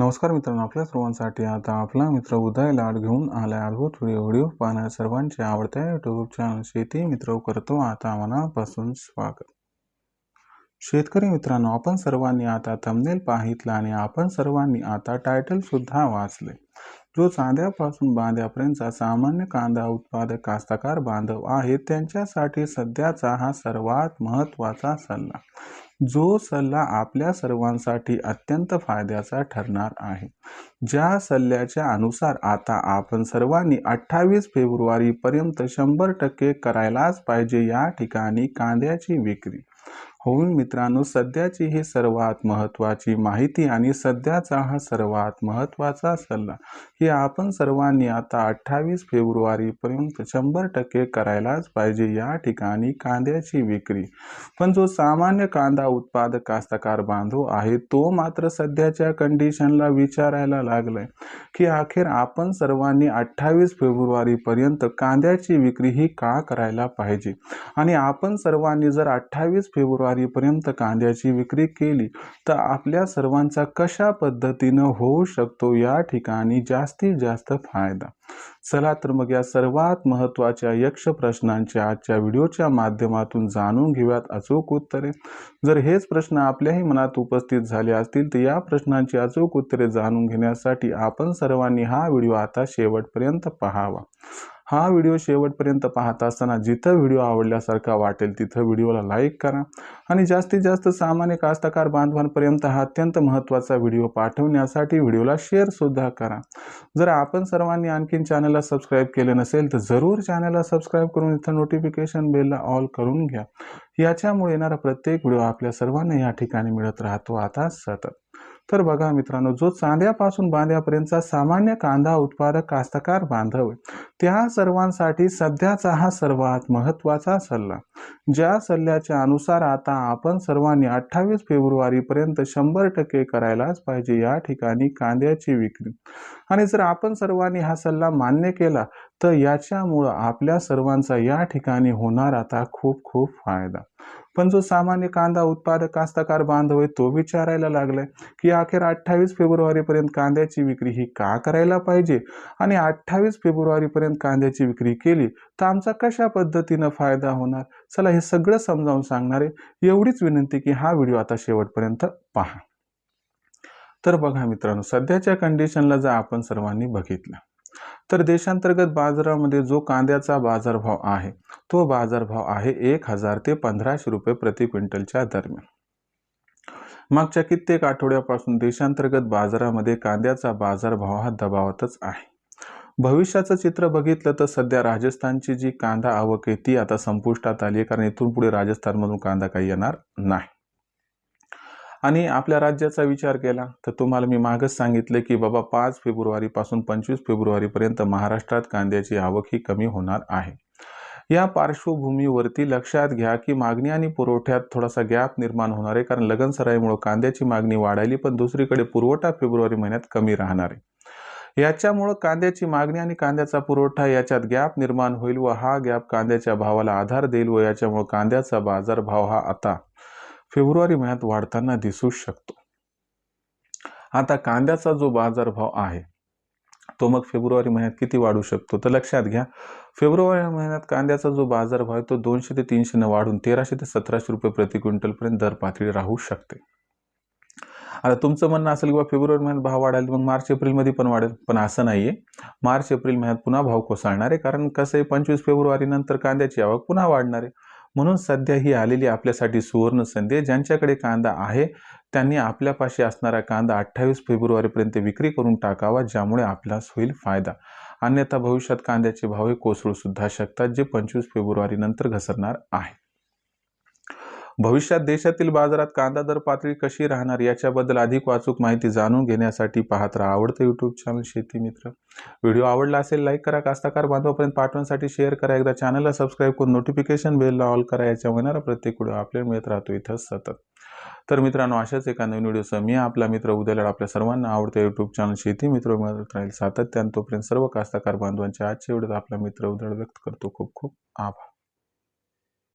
नमस्कार मित्रांनो, आपल्या सर्वांसाठी आता आपला मित्र उदय लाड घेऊन आलाय अद्भुत व्हिडिओ पाहणाऱ्या सर्वांचे आवडत्या यूट्यूब चॅनल शेती मित्र करतो आता मनापासून स्वागत। शेतकरी मित्रांनो, आपण सर्वांनी आता थंबनेल पाहितला आणि आपण सर्वांनी आता टायटल सुद्धा वाचले। जो चांद्यापासून बांध्यापर्यंतचा सामान्य कांदा उत्पादक कास्तकार बांधव आहे त्यांच्यासाठी सध्याचा हा सर्वात महत्त्वाचा सल्ला, जो सल्ला आपल्या सर्वांसाठी अत्यंत फायद्याचा ठरणार आहे। ज्या सल्ल्याच्या अनुसार आता आपण सर्वांनी 28 फेब्रुवारी पर्यंत 100% करायलाच पाहिजे या ठिकाणी कांद्याची विक्री होईल। मित्रांनो, सध्याची ही सर्वात महत्त्वाची माहिती आणि सध्याचा हा सर्वात महत्त्वाचा सल्ला ही आपण सर्वांनी आता 28 फेब्रुवारी पर्यंत 100% करायलाच पाहिजे या ठिकाणी कांद्याची विक्री। पण जो सामान्य कांदा उत्पादक कास्तकार बांधव आहे तो मात्र सध्याच्या कंडिशनला विचारायला लागलाय की अखेर आपण सर्वांनी 28 फेब्रुवारी पर्यंत कांद्याची विक्री ही का करायला पाहिजे आणि आपण सर्वांनी जर 28 फेब्रुवारी पर्यंत कांद्याची विक्री केली तर आपल्या सर्वांचा कशा पद्धतीनं होऊ शकतो या ठिकाणी जास्तीत जास्त फायदा। चला तर मग या सर्वात महत्त्वाच्या यक्ष प्रश्नांच्या आजच्या व्हिडिओच्या माध्यमातून जाणून घेऊयात अचूक उत्तरे। जर हेच प्रश्न आपल्याही मनात उपस्थित झाले असतील तर या प्रश्नांची अचूक उत्तरे जाणून घेण्यासाठी आपण सर्वांनी हा व्हिडिओ आता शेवटपर्यंत पाहावा। हा व्हिडिओ शेवटपर्यंत पाहत असताना जिथं व्हिडिओ आवडल्यासारखा वाटेल तिथं व्हिडिओला लाईक करा आणि जास्तीत जास्त सामान्य कास्तकार बांधवांपर्यंत हा अत्यंत महत्त्वाचा व्हिडिओ पाठवण्यासाठी व्हिडिओला शेअर सुद्धा करा। जर आपण सर्वांनी आणखीन चॅनलला सबस्क्राईब केले नसेल तर जरूर चॅनलला सबस्क्राईब करून इथं नोटिफिकेशन बेलला ऑल करून घ्या। याच्यामुळे येणारा प्रत्येक व्हिडिओ आपल्या सर्वांना या ठिकाणी मिळत राहतो आता सतत। तर बघा मित्रांनो, जो चांद्यापासून बांध्यापर्यंतचा सामान्य कांदा उत्पादक कास्तकार बांधव आहे त्या सर्वांसाठी सध्याचा हा सर्वात महत्त्वाचा सल्ला, ज्या सल्ल्याच्या अनुसार आता आपण सर्वांनी 28 फेब्रुवारी पर्यंत 100% करायलाच पाहिजे या ठिकाणी कांद्याची विक्री। आणि जर आपण सर्वांनी हा सल्ला मान्य केला तर याच्यामुळं आपल्या सर्वांचा या ठिकाणी होणार आता खूप खूप फायदा। पण जो सामान्य कांदा उत्पादक कास्तकार बांधव आहे तो विचारायला लागलाय की अखेर 28 फेब्रुवारी पर्यंत कांद्याची विक्री ही का करायला पाहिजे आणि 28 फेब्रुवारी पर्यंत कांद्याची विक्री केली तर आमचा कशा पद्धतीनं फायदा होणार। चला हे सगळं समजावून सांगणार आहे, एवढीच विनंती की हा व्हिडिओ आता शेवटपर्यंत पहा। तर बघा मित्रांनो, सध्याच्या कंडिशनला जर आपण सर्वांनी बघितलं तर देशांतर्गत बाजारामध्ये जो कांद्याचा बाजारभाव आहे तो बाजारभाव आहे 1000 ते 1500 रुपये प्रति क्विंटलच्या दरम्यान। मागच्या कित्येक आठवड्यापासून देशांतर्गत बाजारामध्ये कांद्याचा बाजारभाव हा दबावातच आहे। भविष्याचं चित्र बघितलं तर सध्या राजस्थानची जी कांदा आवक आहे ती आता संपुष्टात आली आहे, कारण इथून पुढे राजस्थानमधून कांदा काही येणार नाही। आणि आपल्या राज्याचा विचार केला तर तुम्हाला मी मागच सांगितले की बाबा 5 फेब्रुवारी पासून 25 फेब्रुवारी पर्यंत महाराष्ट्रात कांद्याची आवक ही कमी होणार आहे। या पार्श्वभूमीवरती लक्षात घ्या की मागणी आणि पुरवठ्यात थोडासा गॅप निर्माण होणार आहे, कारण लगनसराईमुळे कांद्याची मागणी वाढायली पण दुसरीकडे पुरवठा फेब्रुवारी महिन्यात कमी राहणार आहे। याच्यामुळे कांद्याची मागणी आणि कांद्याचा पुरवठा याच्यात गॅप निर्माण होईल व हा गॅप कांद्याच्या भावाला आधार देईल व याच्यामुळे कांद्याचा बाजारभाव हा आता फेब्रुवारी महिन्यात वाढताना दिसू शकतो। आता कांद्याचा जो बाजारभाव आहे तो मग फेब्रुवारी महिन्यात किती वाढू शकतो तर लक्षात घ्या, फेब्रुवारी महिन्यात कांद्याचा जो बाजारभाव आहे तो 200 ते 300 ने वाढून 1300 ते 1700 रुपये प्रति क्विंटल पर्यंत दर पातळी राहू शकते। आता तुमचं म्हणणं असेल की फेब्रुवारी महिन्यात भाव वाढेल मग मार्च एप्रिल मध्ये पण वाढेल, पण असं नाहीये। मार्च एप्रिल महिन्यात पुन्हा भाव कोसळणार आहे, कारण कसं आहे 25 फेब्रुवारी नंतर कांद्याची आवक पुन्हा वाढणार आहे। म्हणून सध्या ही आलेली आपल्यासाठी सुवर्ण संधी, ज्यांच्याकडे कांदा आहे त्यांनी आपल्यापाशी असणारा कांदा 28 फेब्रुवारी पर्यंत विक्री करून टाकावा, ज्यामुळे आपल्यास होईल फायदा। अन्यथा भविष्यात कांद्याचे भाव हे कोसळू सुद्धा शकतात, जे 25 फेब्रुवारी नंतर घसरणार आहे। भविष्यात देशातील बाजारात कांदा दर पातळी कशी राहणार याच्याबद्दल अधिक अचूक माहिती जाणून घेण्यासाठी पाहत राहा आवडतं यूट्यूब चॅनल शेती मित्र। व्हिडिओ आवडला असेल लाईक करा, कास्तकार बांधवांपर्यंत पाठवण्यासाठी शेअर करा, एकदा चॅनलला सबस्क्राईब करून नोटिफिकेशन बेलला ऑल करा। याच्या होणारा प्रत्येक व्हिडिओ आपल्याला मिळत राहतो इथं सतत। तर मित्रांनो, अशाच एका नवीन व्हिडिओसह मी आपला मित्र उदय लाड आपल्या सर्वांना आवडतं यूट्यूब चॅनल शेती मित्र मिळत राहील सातत्याने। तोपर्यंत सर्व कास्तकार बांधवांच्या आजच्या व्हिडिओत आपला मित्र उदय व्यक्त करतो। खूप खूप आभार।